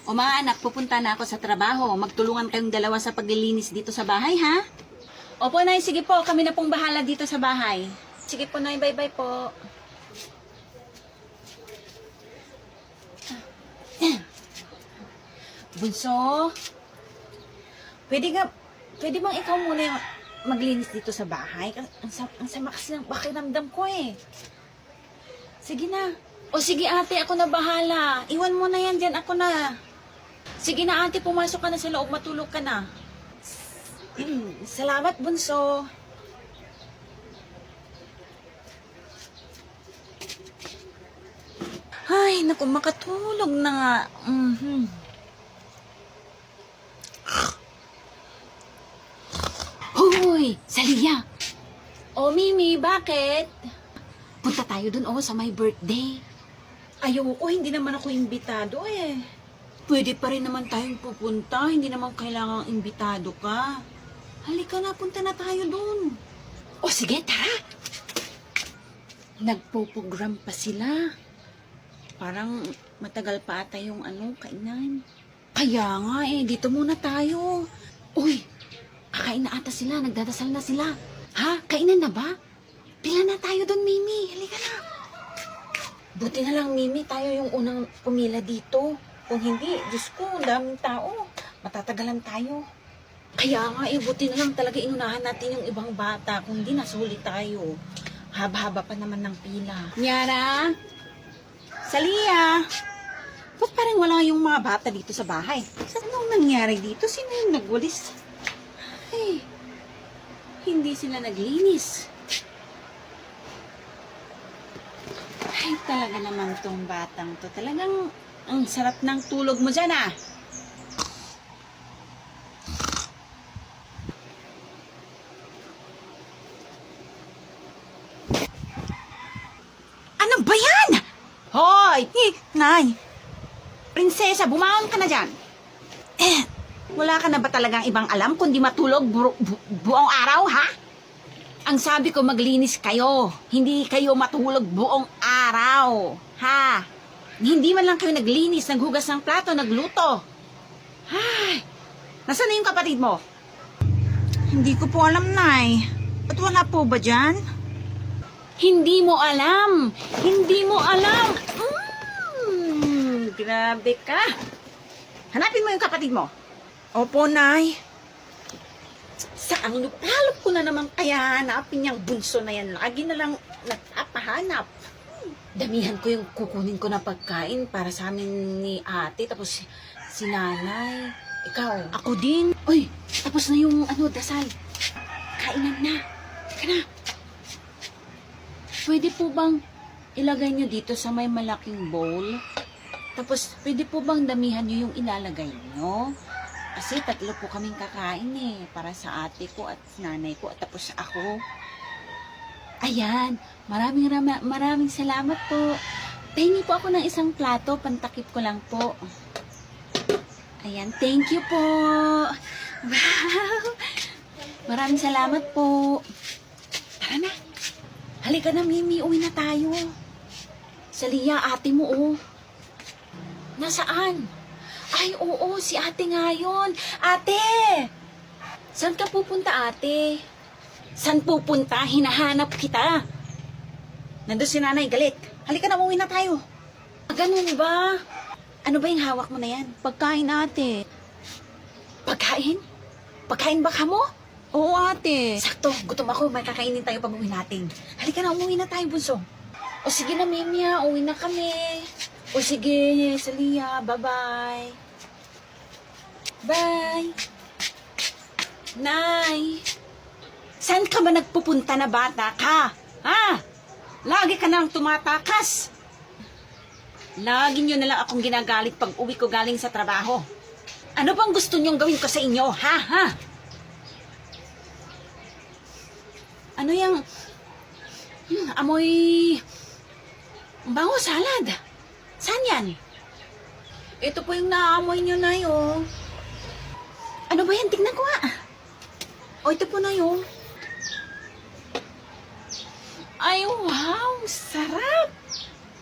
O mga anak, pupunta na ako sa trabaho. Magtulungan kayong dalawa sa paglilinis dito sa bahay, ha? Opo, Nay. Sige po, kami na pong bahala dito sa bahay. Sige po, Nay. Bye-bye po. Bunso, pwede bang ikaw muna yung maglinis dito sa bahay? Ang sama kasi ng pakiramdam ko eh. Sige na. O sige ate, ako na bahala. Iwan mo na yan dyan, ako na. Sige na ate, pumasok ka na sa loob, matulog ka na. Salamat, bunso. Ay, naku, makatulog na nga. Hoy, Salia. O, Mimi, bakit? Punta tayo dun, sa my birthday. Ayoko, hindi naman ako imbitado eh. Pwede pa rin naman tayong pupunta, hindi naman kailangang imbitado ka. Halika na, punta na tayo dun. O sige, tara. Nagpo-program pa sila. Parang matagal pa ata yung kainan. Kaya nga dito muna tayo. Uy, kakain na ata sila, nagdadasal na sila. Ha? Kainan na ba? Pila na tayo dun, Mimi. Halika na. Buti na lang, Mimi, tayo yung unang pumila dito. Kung hindi, Diyos ko, ang daming tao. Matatagalan tayo. Kaya nga, buti na lang talaga inunahan natin yung ibang bata. Kung hindi, nasulit tayo. Haba-haba pa naman ng pila. Nyara? Salia? Ba't parang wala yung mga bata dito sa bahay? Anong nangyari dito? Sino yung nagwalis? Ay, hindi sila naglinis. Ay, talaga naman tong batang to. Talagang ang sarap ng tulog mo dyan, ah. Ano ba yan? Hoy! Nay! Prinsesa, bumangon ka na dyan. Wala ka na ba talagang ibang alam kundi matulog buong araw, ha? Ang sabi ko, maglinis kayo. Hindi kayo matulog buong araw. Ha? Hindi man lang kayo naglinis, naghugas ng plato, nagluto. Ay, nasaan na yung kapatid mo? Hindi ko po alam, Nay. Ba't wala po ba dyan? Hindi mo alam. Hindi mo alam. Grabe ka. Hanapin mo yung kapatid mo. Opo, Nay. Saang lupalop ko na naman kaya hanapin yung bunso na yan. Lagi na lang nagpapahanap. Damihan ko yung kukunin ko na pagkain para sa amin ni ate. Tapos si nanay. Ikaw. Ako din. Uy, tapos na yung dasal. Kainan na. Ka na. Pwede po bang ilagay nyo dito sa may malaking bowl? Tapos pwede po bang damihan nyo yung ilalagay nyo? Kasi 3 po kaming kakain para sa ate ko at nanay ko at tapos ako. Ayan, maraming salamat po. Pahingi po ako ng isang plato, pantakip ko lang po. Ayan, thank you po. Wow! Maraming salamat po. Tara na. Halika na, Mimi, uwi na tayo. Salia, ate mo, Nasaan? Ay, oo, si ate nga yun. Ate! Saan ka pupunta, ate? Saan pupunta? Hinahanap kita. Nandun si nanay, galit. Halika na, umuwi na tayo. Ganun ba? Ano ba yung hawak mo na yan? Pagkain, ate. Pagkain? Pagkain ba ka mo? Oo, ate. Sakto, gutom ako. May kakainin tayo pag uwi natin. Halika na, umuwi na tayo, bunso. O sige na, Mimia, uwi na kami. O sige, Salia, bye-bye. Bye. Nay, saan ka ba nagpupunta na bata ka? Ha? Lagi ka nang tumatakas. Lagi nyo na lang akong ginagalit pag uwi ko galing sa trabaho. Ano bang gusto nyong gawin ko sa inyo, ha? Ano yung amoy bango salad? Saan yan? Ito po yung naamoy nyo na yun. Ano ba yan? Tignan ko nga. O, ito po na yun. Ay, wow! Sarap!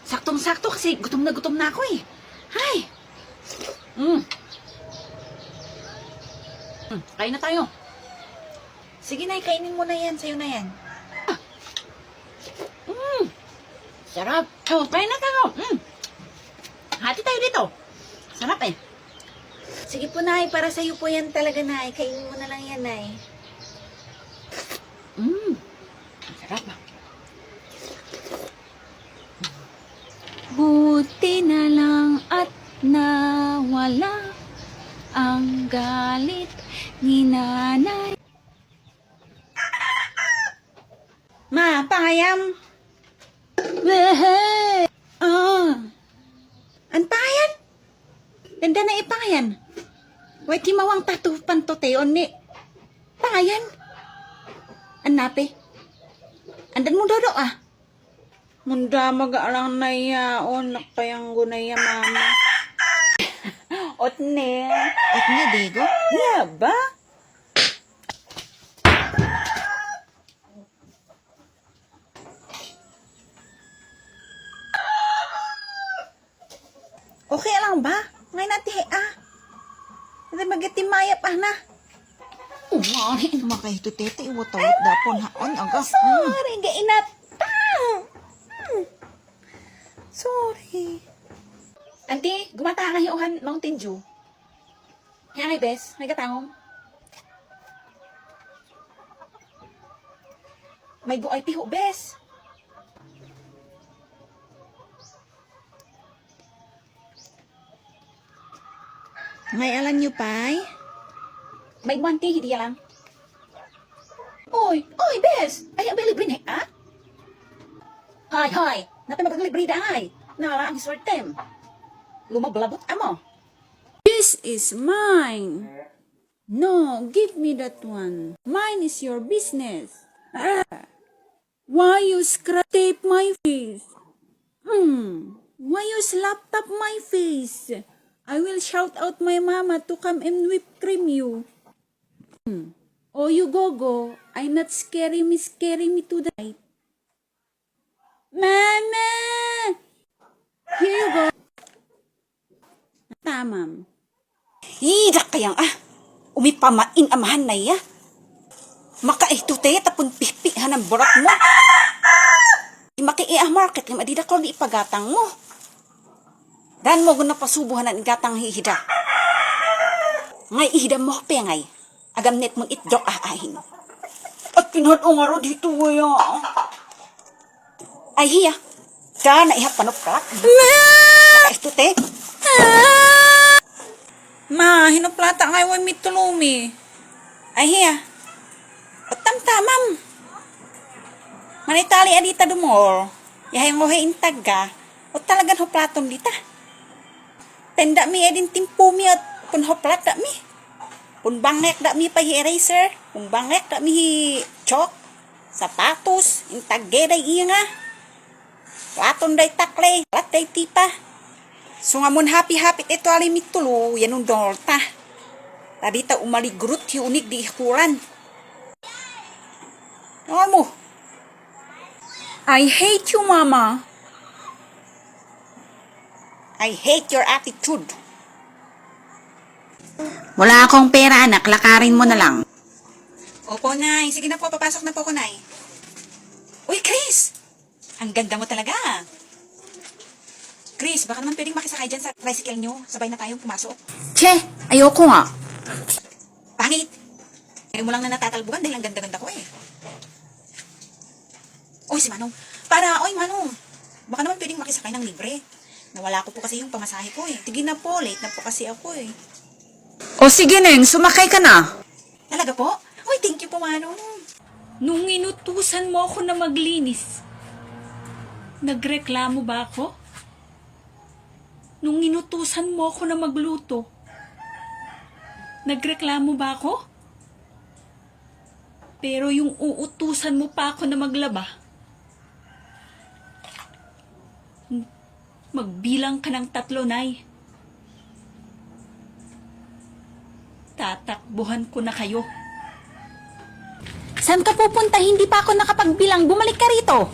Saktong-sakto kasi gutom na ako eh. Hay! Mm. Kain na tayo. Sige na, kainin mo na yan. Sa'yo na yan. Sarap. Oh, kain na tayo. Hati tayo dito. Sarap eh. Sige po, Nay. Para sa'yo po yan talaga, Nay. Kainin mo na lang yan, Nay. Sarap ah. Buti na lang at nawala ang galit ni nanay. Ma, payam. Wehe. An payan? Ganda na ipayan. Wait, timawang tatu pantoteon ni. Payan. An nape? Andan mo dodo ah. Munda mag-alang na yaon. Nakpayang gunaya mama. Otne. Otne, Digo? Yeah, ba? Okay lang ba? Ngayon natin Hindi magitimayap na. Umari naman kayo ito, tete. Iwatawit dapon haon. Agas. Sorry, gainat. Sorry. Auntie, gumata ka hiuhan Mountain Dew. Yan ay bes, may katangom. May buay piho bes. May alam nyo, pay? May buwan ti, hindi lang. Oy, bes! Ay, ang libre na, ha? Hay! Napay mag-libre da, ay! Nala ang iswertem. Lumablabot amo. This is mine. No, give me that one. Mine is your business. Why you scratch tape my face? Why you slap tap my face? I will shout out my mama to come and whip cream you. Oh, you go. I'm not scary me to the night. Mama! Here you go. Tamam. Hidak kayang umipamain amahan na iya. Makaitute tapon pipihan ang burak mo. Makiiah market nga madida ko di ipagatang mo. Dan mo guna pasubuhan ang igatang hihida. Ngay ihida mo pengay. Agam net mong itjok ahin. At pinod ungaro dito waya. Ay hiya. Ka na iha panuprak. Makaitute. Ma, hinoplata ngay way mitulumi. Ay hiya. Tamam. Manitali adita dumol. Yahay ngohe intag ka. O talagan hoplaton dita. Tenda mi edin timpumi at pun hoplat da mi. Pun bangek da mi pa hi eraser. Pun bangek da mi hi chok. Sapatos. Intag day iya nga. Platon day takle. Plat day tipa. So nga mun happy ito ali mitulu. Yanong dolta. Tadi ta umaligrut hi unik di ikuran. Ano mo? I hate you, Mama. I hate your attitude. Wala akong pera, anak. Lakarin mo na lang. Opo, Nay. Sige na po, papasok na po ko, Nay. Uy, Chris! Ang ganda mo talaga. Chris, baka naman pwedeng makisakay dyan sa tricycle nyo. Sabay na tayong pumasok. Che, ayoko nga. Pangit. Ngayon mo lang na natatalbukan dahil ang ganda-ganda ko eh. Uy, si Manong. Oy, Manong. Baka naman pwedeng makisakay ng libre. Nawala ko po kasi yung pamasahe ko eh. Sige na po, late na po kasi ako eh. O sige, Neng, sumakay ka na. Talaga po? Uy, thank you po, Manong. Nung inutusan mo ako na maglinis, nagreklamo ba ako? Nung inutusan mo ako na magluto, nagreklamo ba ako? Pero yung uutusan mo pa ako na maglaba, magbilang ka ng 3, Nay. Tatakbuhan ko na kayo. Saan ka pupunta? Hindi pa ako nakapagbilang. Bumalik ka rito.